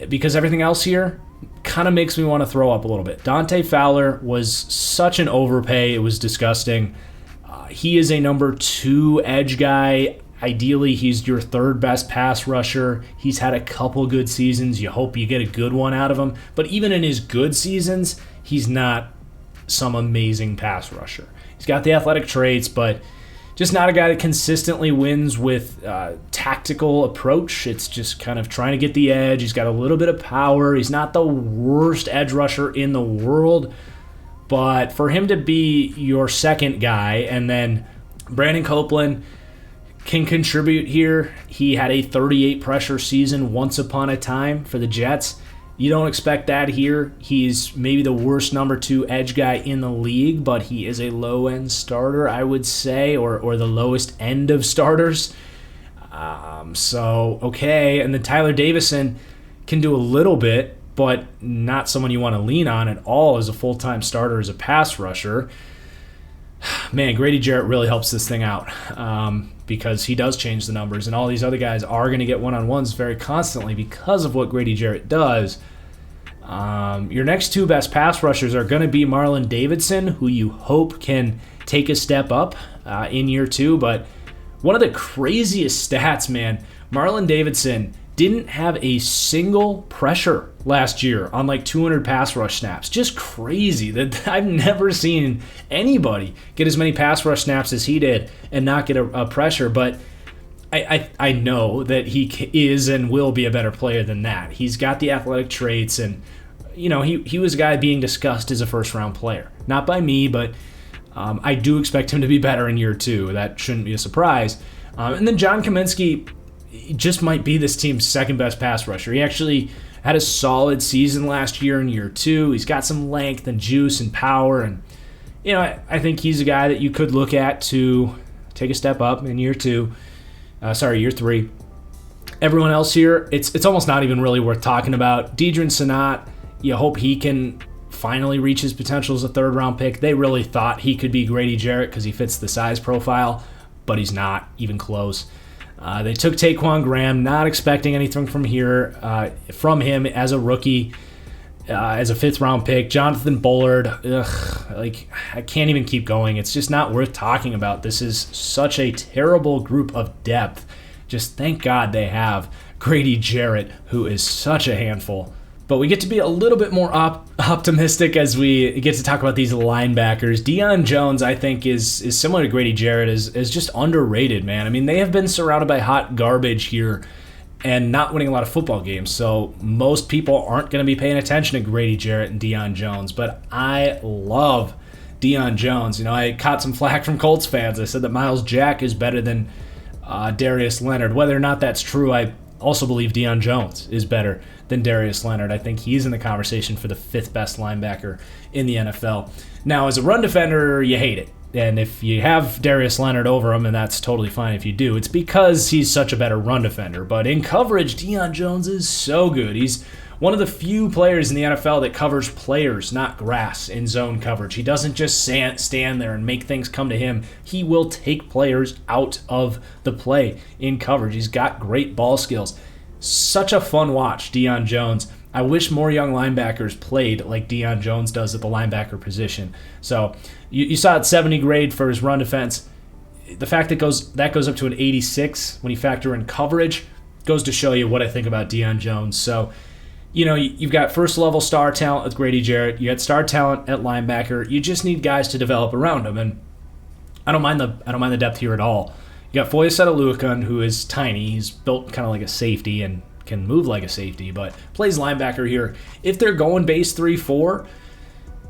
because everything else here kind of makes me want to throw up a little bit. Dante Fowler was such an overpay. It was disgusting. He is a number 2 edge guy. Ideally, he's your 3rd best pass rusher. He's had a couple good seasons. You hope you get a good one out of him. But even in his good seasons, he's not some amazing pass rusher. He's got the athletic traits, but just not a guy that consistently wins with tactical approach. It's just kind of trying to get the edge. He's got a little bit of power. He's not the worst edge rusher in the world. But for him to be your second guy, and then Brandon Copeland can contribute here. He had a 38 pressure season once upon a time for the Jets. You don't expect that here. He's maybe the worst number 2 edge guy in the league, but he is a low-end starter, I would say, or the lowest end of starters. So, okay. And then Tyler Davison can do a little bit, but not someone you want to lean on at all as a full-time starter as a pass rusher. Man, Grady Jarrett really helps this thing out because he does change the numbers, and all these other guys are going to get one-on-ones very constantly because of what Grady Jarrett does. Your next 2 best pass rushers are going to be Marlon Davidson, who you hope can take a step up in year 2, but one of the craziest stats, man, Marlon Davidson didn't have a single pressure last year on 200 pass rush snaps. Just crazy that I've never seen anybody get as many pass rush snaps as he did and not get a pressure, but I know that he is and will be a better player than that. He's got the athletic traits, and he was a guy being discussed as a first-round player. Not by me, but I do expect him to be better in year 2. That shouldn't be a surprise. And then John Kaminsky just might be this team's second best pass rusher. He actually had a solid season last year in year 2. He's got some length and juice and power, and I think he's a guy that you could look at to take a step up in year 3. Everyone else here, it's almost not even really worth talking about. Deidrin Senat, you hope he can finally reach his potential as a third-round pick. They really thought he could be Grady Jarrett because he fits the size profile, but he's not even close. They took Taquan Graham, not expecting anything from him as a rookie, as a 5th-round pick. Jonathan Bullard, I can't even keep going. It's just not worth talking about. This is such a terrible group of depth. Just thank God they have Grady Jarrett, who is such a handful. But we get to be a little bit more optimistic as we get to talk about these linebackers. Deion Jones, I think, is similar to Grady Jarrett, is just underrated, man. I mean, they have been surrounded by hot garbage here and not winning a lot of football games. So most people aren't going to be paying attention to Grady Jarrett and Deion Jones. But I love Deion Jones. I caught some flack from Colts fans. I said that Miles Jack is better than Darius Leonard. Whether or not that's true, I also believe Deion Jones is better than Darius Leonard. I think he's in the conversation for the 5th best linebacker in the NFL. Now, as a run defender, you hate it. And if you have Darius Leonard over him, and that's totally fine if you do, it's because he's such a better run defender. But in coverage, Deion Jones is so good. He's one of the few players in the NFL that covers players, not grass, in zone coverage. He doesn't just stand there and make things come to him. He will take players out of the play in coverage. He's got great ball skills. Such a fun watch, Deion Jones. I wish more young linebackers played like Deion Jones does at the linebacker position. So you saw it 70 grade for his run defense. The fact that goes up to an 86 when you factor in coverage goes to show you what I think about Deion Jones. So you've got first-level star talent with Grady Jarrett. You got star talent at linebacker. You just need guys to develop around him, and I don't mind the depth here at all. You got Foye Setaluakun, who is tiny. He's built kind of like a safety and can move like a safety, but plays linebacker here. If they're going base 3-4,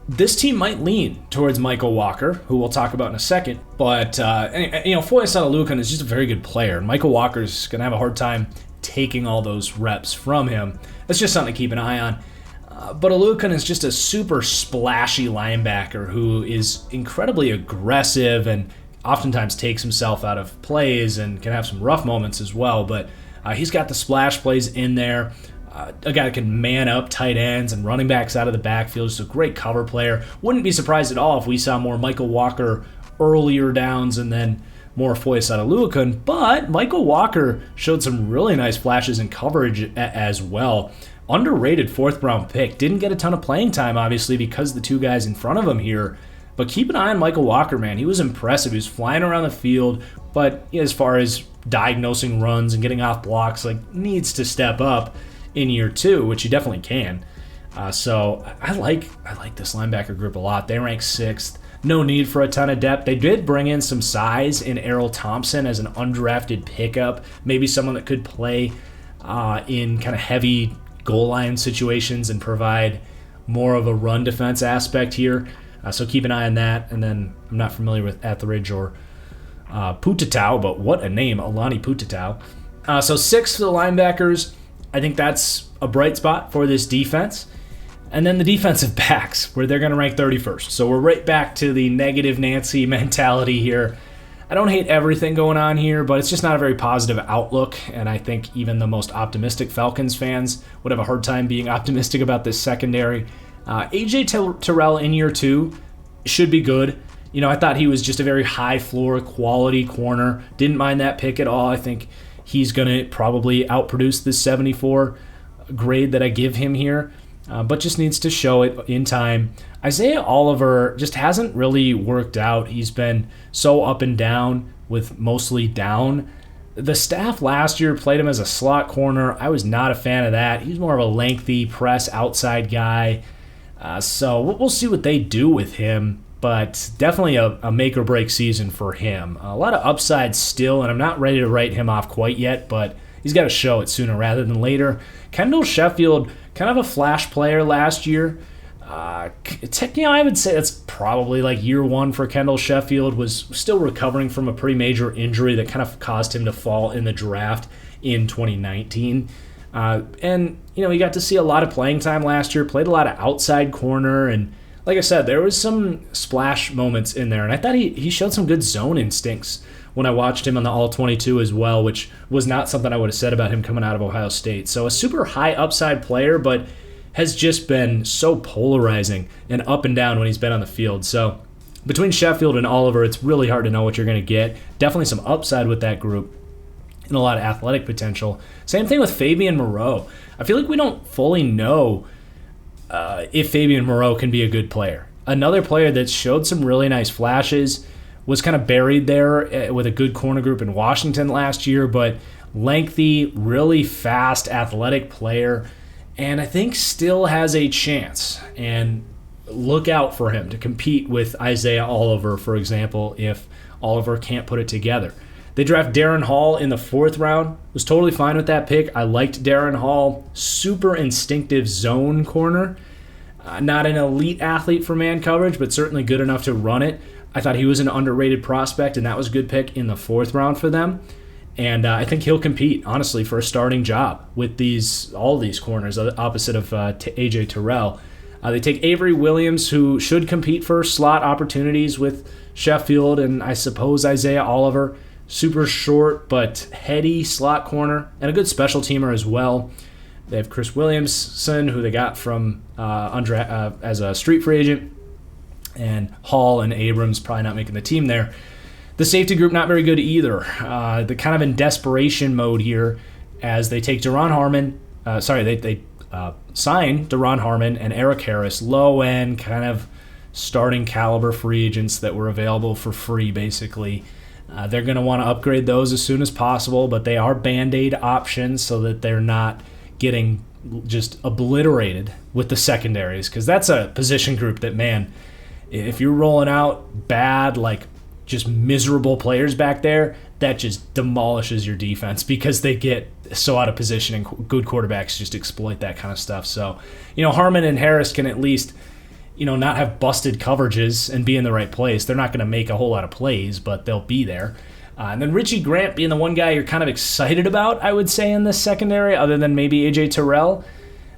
this team might lean towards Michael Walker, who we'll talk about in a second. But Foye Setaluakun is just a very good player, and Michael Walker's going to have a hard time taking all those reps from him. That's just something to keep an eye on. But Aluakun is just a super splashy linebacker who is incredibly aggressive and oftentimes takes himself out of plays and can have some rough moments as well. But he's got the splash plays in there. A guy that can man up tight ends and running backs out of the backfield. Just a great cover player. Wouldn't be surprised at all if we saw more Michael Walker earlier downs and then more Foye Setaluakun, but Michael Walker showed some really nice flashes in coverage as well. Underrated 4th-round pick. Didn't get a ton of playing time, obviously, because the 2 guys in front of him here. But keep an eye on Michael Walker, man. He was impressive. He was flying around the field, but as far as diagnosing runs and getting off blocks, needs to step up in year 2, which he definitely can. So I like this linebacker group a lot. They rank 6th. No need for a ton of depth. They did bring in some size in Errol Thompson as an undrafted pickup. Maybe someone that could play in kind of heavy goal line situations and provide more of a run defense aspect here. So keep an eye on that. And then I'm not familiar with Etheridge or Putatau, but what a name, Alani Putatau. So 6 for the linebackers. I think that's a bright spot for this defense. And then the defensive backs, where they're going to rank 31st. So we're right back to the negative Nancy mentality here. I don't hate everything going on here, but it's just not a very positive outlook. And I think even the most optimistic Falcons fans would have a hard time being optimistic about this secondary. A.J. Terrell in year 2 should be good. I thought he was just a very high floor quality corner. Didn't mind that pick at all. I think he's going to probably outproduce this 74 grade that I give him here. But just needs to show it in time. Isaiah Oliver just hasn't really worked out. He's been so up and down with mostly down. The staff last year played him as a slot corner. I was not a fan of that. He's more of a lengthy press outside guy. So we'll see what they do with him. But definitely a make-or-break season for him. A lot of upside still, and I'm not ready to write him off quite yet, but he's got to show it sooner rather than later. Kendall Sheffield, kind of a flash player last year. I would say that's probably like year one for Kendall Sheffield. Was still recovering from a pretty major injury that kind of caused him to fall in the draft in 2019. And, he got to see a lot of playing time last year, played a lot of outside corner, and like I said, there was some splash moments in there, and I thought he showed some good zone instincts when I watched him on the All-22 as well, which was not something I would have said about him coming out of Ohio State. So a super high upside player, but has just been so polarizing and up and down when he's been on the field. So between Sheffield and Oliver, it's really hard to know what you're going to get. Definitely some upside with that group and a lot of athletic potential. Same thing with Fabian Moreau. I feel like we don't fully know if Fabian Moreau can be a good player. Another player that showed some really nice flashes, was kind of buried there with a good corner group in Washington last year, but lengthy, really fast, athletic player, and I think still has a chance. And look out for him to compete with Isaiah Oliver, for example, if Oliver can't put it together. They draft Darren Hall in the 4th round. Was totally fine with that pick. I liked Darren Hall. Super instinctive zone corner. Not an elite athlete for man coverage, but certainly good enough to run it. I thought he was an underrated prospect, and that was a good pick in the 4th round for them. And I think he'll compete, honestly, for a starting job with all these corners, opposite of A.J. Terrell. They take Avery Williams, who should compete for slot opportunities with Sheffield, and I suppose Isaiah Oliver. Super short but heady slot corner, and a good special teamer as well. They have Chris Williamson, who they got from as a street free agent, and Hall and Abrams probably not making the team there. The safety group not very good either. They're kind of in desperation mode here as they take Deron Harmon. They sign Deron Harmon and Eric Harris, low end kind of starting caliber free agents that were available for free basically. They're going to want to upgrade those as soon as possible, but they are Band-Aid options so that they're not getting just obliterated with the secondaries, because that's a position group that, man, if you're rolling out bad, like just miserable players back there, that just demolishes your defense because they get so out of position and good quarterbacks just exploit that kind of stuff. So, Harmon and Harris can at least, not have busted coverages and be in the right place. They're not going to make a whole lot of plays, but they'll be there. And then Richie Grant being the one guy you're kind of excited about, I would say, in this secondary, other than maybe A.J. Terrell.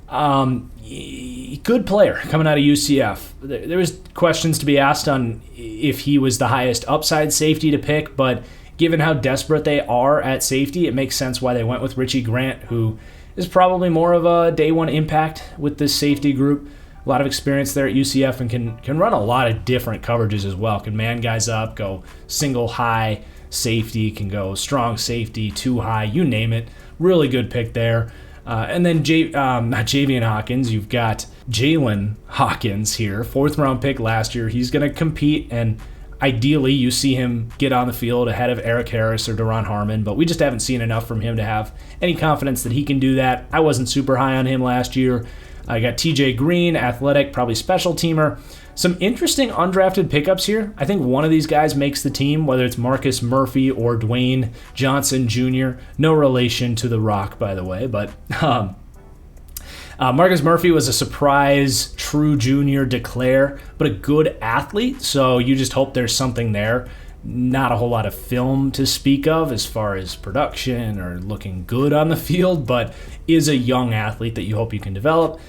Good player coming out of UCF. There was questions to be asked on if he was the highest upside safety to pick, but given how desperate they are at safety, it makes sense why they went with Richie Grant, who is probably more of a day one impact with this safety group. A lot of experience there at UCF and can run a lot of different coverages as well. Can man guys up, go single high safety, can go strong safety, two high, you name it. Really good pick there. And then not Javian Hawkins, you've got Jalen Hawkins here, 4th round pick last year. He's going to compete, and ideally you see him get on the field ahead of Eric Harris or Deron Harmon, but we just haven't seen enough from him to have any confidence that he can do that. I wasn't super high on him last year. I got TJ Green, athletic, probably special teamer. Some interesting undrafted pickups here. I think one of these guys makes the team, whether it's Marcus Murphy or Dwayne Johnson Jr. No relation to The Rock, by the way, but Marcus Murphy was a surprise true junior declare, but a good athlete, so you just hope there's something there. Not a whole lot of film to speak of as far as production or looking good on the field, but is a young athlete that you hope you can develop.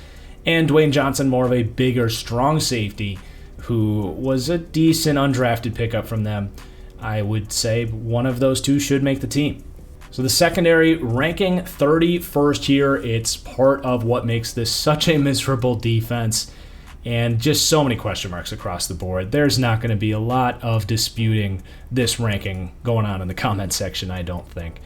And Dwayne Johnson, more of a bigger, strong safety, who was a decent undrafted pickup from them. I would say one of those two should make the team. So the secondary, ranking 31st here. It's part of what makes this such a miserable defense, and just so many question marks across the board. There's not going to be a lot of disputing this ranking going on in the comment section, I don't think.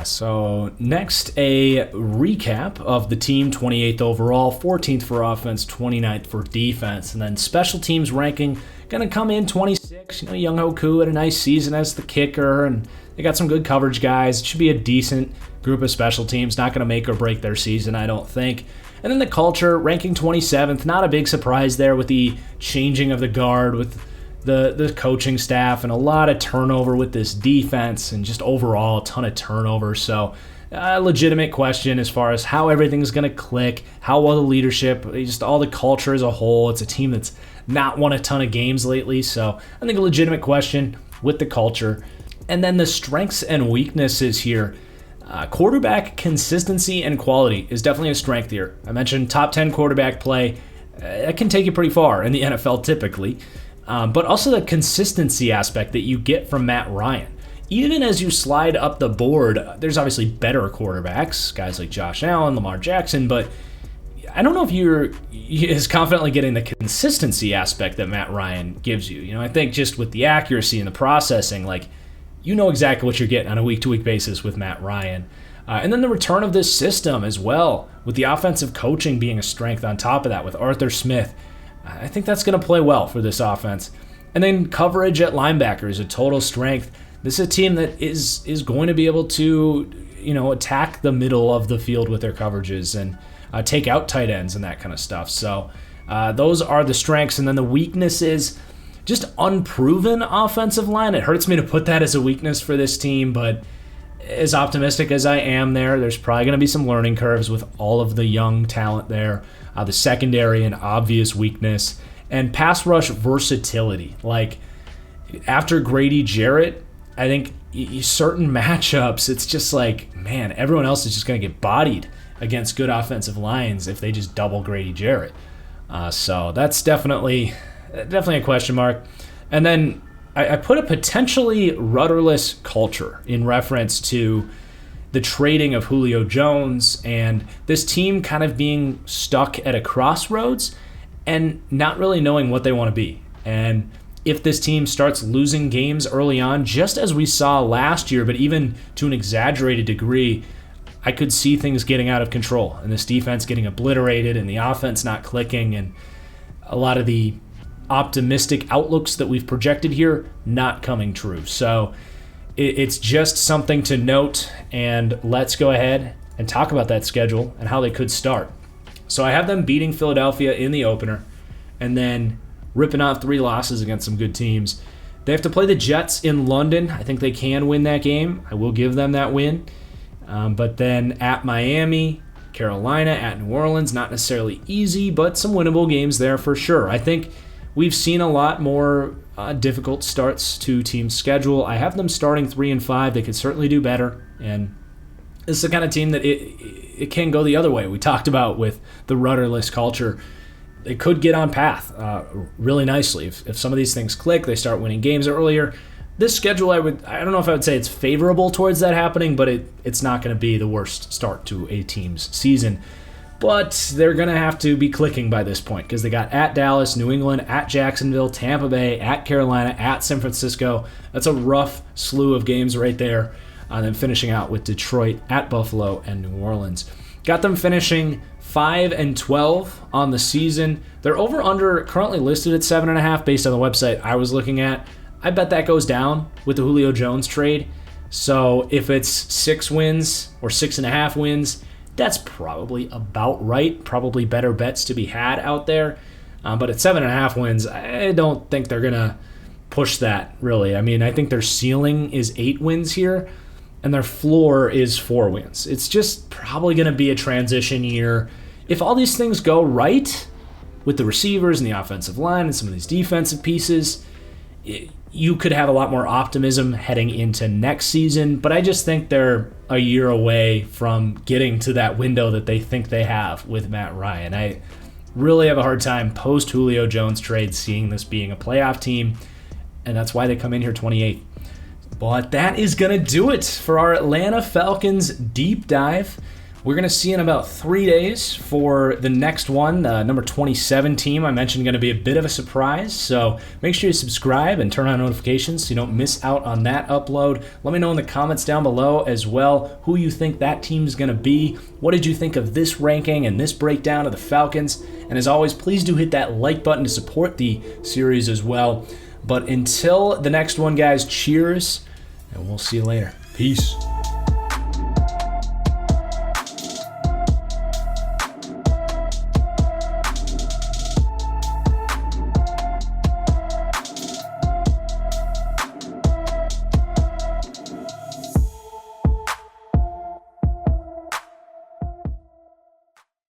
So next, a recap of the team: 28th overall, 14th for offense, 29th for defense, and then special teams ranking going to come in 26. Young Hoku had a nice season as the kicker, and they got some good coverage guys. It should be a decent group of special teams. Not going to make or break their season, I don't think. And then the culture, ranking 27th. Not a big surprise there with the changing of the guard, with the coaching staff, and a lot of turnover with this defense, and just overall a ton of turnover. So a legitimate question as far as how everything's going to click, how well the leadership, just all the culture as a whole. It's a team that's not won a ton of games lately, so I think a legitimate question with the culture. And then the strengths and weaknesses here. Quarterback consistency and quality is definitely a strength here. I mentioned top 10 quarterback play. That can take you pretty far in the NFL typically. But also the consistency aspect that you get from Matt Ryan. Even as you slide up the board, there's obviously better quarterbacks, guys like Josh Allen, Lamar Jackson, but I don't know if you're as confidently getting the consistency aspect that Matt Ryan gives you. I think just with the accuracy and the processing, you know exactly what you're getting on a week-to-week basis with Matt Ryan. And then the return of this system as well, with the offensive coaching being a strength on top of that with Arthur Smith. I think that's going to play well for this offense. And then coverage at linebacker is a total strength. This is a team that is going to be able to, attack the middle of the field with their coverages and take out tight ends and that kind of stuff. So those are the strengths. And then the weaknesses, just unproven offensive line. It hurts me to put that as a weakness for this team, but as optimistic as I am there's probably going to be some learning curves with all of the young talent there. The secondary, an obvious weakness. And pass rush versatility. After Grady Jarrett, I think certain matchups, it's just man, everyone else is just going to get bodied against good offensive lines if they just double Grady Jarrett. So that's definitely a question mark. And then I put a potentially rudderless culture in reference to the trading of Julio Jones and this team kind of being stuck at a crossroads and not really knowing what they want to be. And if this team starts losing games early on, just as we saw last year, but even to an exaggerated degree, I could see things getting out of control and this defense getting obliterated and the offense not clicking and a lot of the optimistic outlooks that we've projected here not coming true. So it's just something to note, and let's go ahead and talk about that schedule and how they could start. So I have them beating Philadelphia in the opener and then ripping off 3 losses against some good teams. They have to play the Jets in London. I think they can win that game. I will give them that win. But then at Miami, Carolina, at New Orleans, not necessarily easy, but some winnable games there for sure. I think we've seen a lot more difficult starts to teams' schedule. I have them starting 3-5. They could certainly do better, and this is the kind of team that it can go the other way. We talked about with the rudderless culture. They could get on path really nicely if some of these things click. They start winning games earlier. This schedule, I don't know if I would say it's favorable towards that happening, but it's not going to be the worst start to a team's season. But they're going to have to be clicking by this point because they got at Dallas, New England, at Jacksonville, Tampa Bay, at Carolina, at San Francisco. That's a rough slew of games right there. And then finishing out with Detroit, at Buffalo, and New Orleans. Got them finishing 5-12 on the season. Their over-under currently listed at 7.5 based on the website I was looking at. I bet that goes down with the Julio Jones trade. So if it's 6 wins or 6.5 wins, that's probably about right. Probably better bets to be had out there. But at 7.5 wins, I don't think they're going to push that, really. I mean, I think their ceiling is 8 wins here, and their floor is 4 wins. It's just probably going to be a transition year. If all these things go right with the receivers and the offensive line and some of these defensive pieces, you could have a lot more optimism heading into next season, but I just think they're a year away from getting to that window that they think they have with Matt Ryan. I really have a hard time post-Julio Jones trade seeing this being a playoff team, and that's why they come in here 28th. But that is going to do it for our Atlanta Falcons deep dive. We're going to see in about 3 days for the next one, the number 27 team. I mentioned going to be a bit of a surprise, so make sure you subscribe and turn on notifications so you don't miss out on that upload. Let me know in the comments down below as well who you think that team's going to be. What did you think of this ranking and this breakdown of the Falcons? And as always, please do hit that like button to support the series as well. But until the next one, guys, cheers, and we'll see you later. Peace.